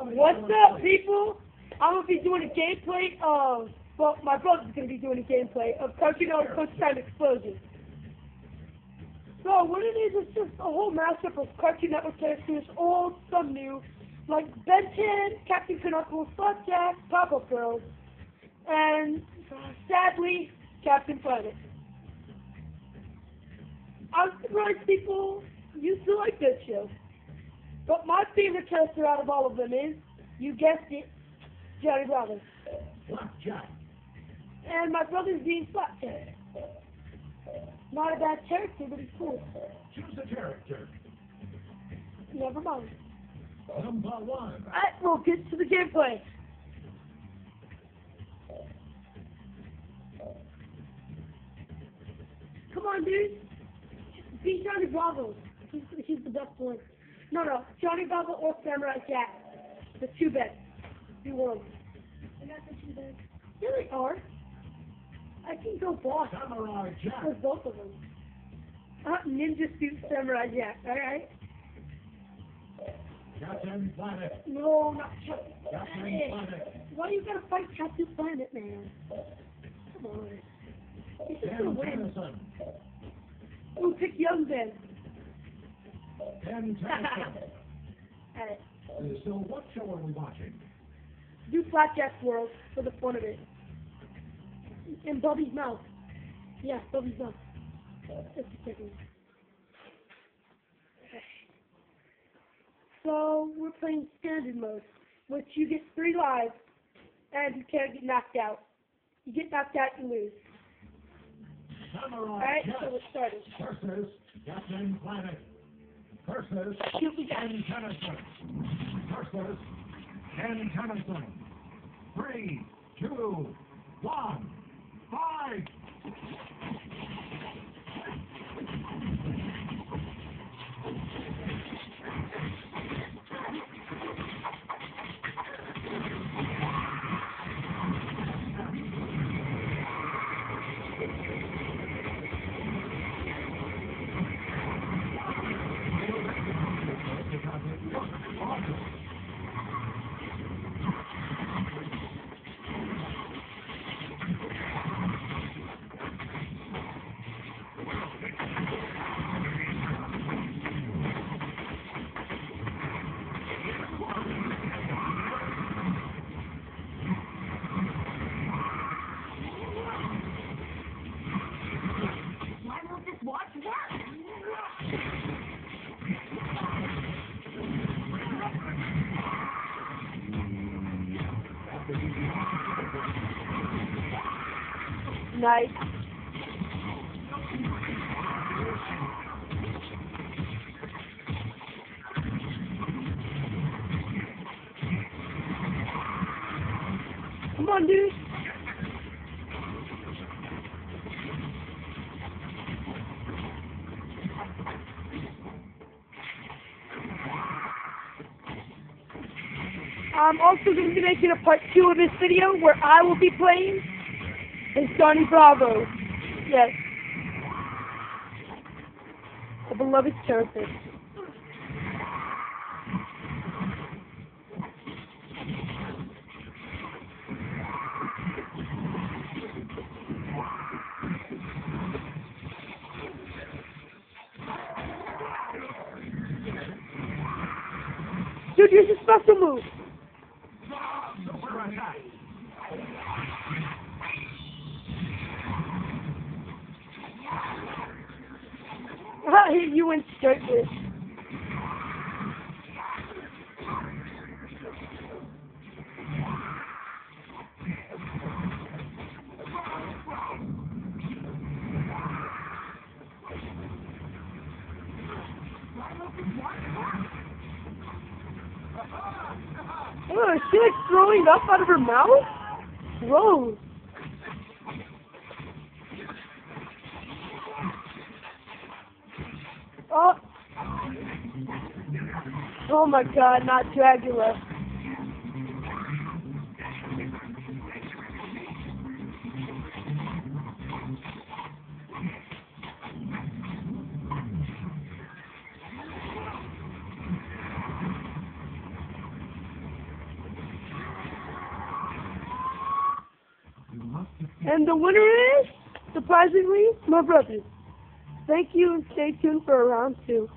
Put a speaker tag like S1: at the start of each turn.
S1: What's up, people? I'm going to be doing a gameplay of, well, my brother's going to be doing a gameplay of Cartoonnetwork Coach Time Explosion. So, what it is just a whole mashup of Cartoon Network characters, old, some new, like Ben 10, Captain Knuckles, Flapjack, Pop-Up Girls, and, sadly, Captain Planet. I'm surprised people used to like this show. But my favorite character out of all of them is, you guessed it, Johnny Bravo.
S2: Flapjack.
S1: And my brother's being Flapjack. Not a bad character, but he's cool.
S2: Choose a character.
S1: Never mind.
S2: Number one.
S1: Alright, we'll get to the gameplay. Come on, dude. Beat Johnny Bravo. He's the best one. No, Johnny Bravo or Samurai Jack. The two best. Be one. I got the two best. Here they are. I can go boss.
S2: Samurai Jack.
S1: For both of them. Ninja Suit Samurai Jack, alright?
S2: Captain Planet.
S1: No, not
S2: Captain Planet.
S1: Why you gotta fight Captain Planet, man? Come on. He's just gonna win.
S2: Tennyson.
S1: Ooh, pick Young Ben.
S2: Tennyson.
S1: Alright.
S2: So what show are we watching?
S1: Do Flapjack's World for the fun of it. In Bubby's mouth. Yeah, Bubby's mouth. Just a second. So, we're playing standard mode, which you get 3 lives, and you can't get knocked out. You get knocked out, you lose.
S2: Samurai
S1: Alright,
S2: Jack.
S1: so let's start it.
S2: Versus Captain Planet. Versus
S1: Shoot, we got
S2: Ken Tennyson. Versus Ken Tennyson. 3, 2, 1, fight!
S1: Nice. Come on, dude. I'm also going to be making a part 2 of this video where I will be playing as Johnny Bravo. Yes. A beloved character. Dude, use a special move.
S2: Super attack.
S1: I hit you in straight with. Oh, is she like throwing up out of her mouth? Gross. Oh. Oh my god, not Dragula. And the winner is, surprisingly, my brother. Thank you and stay tuned for round 2.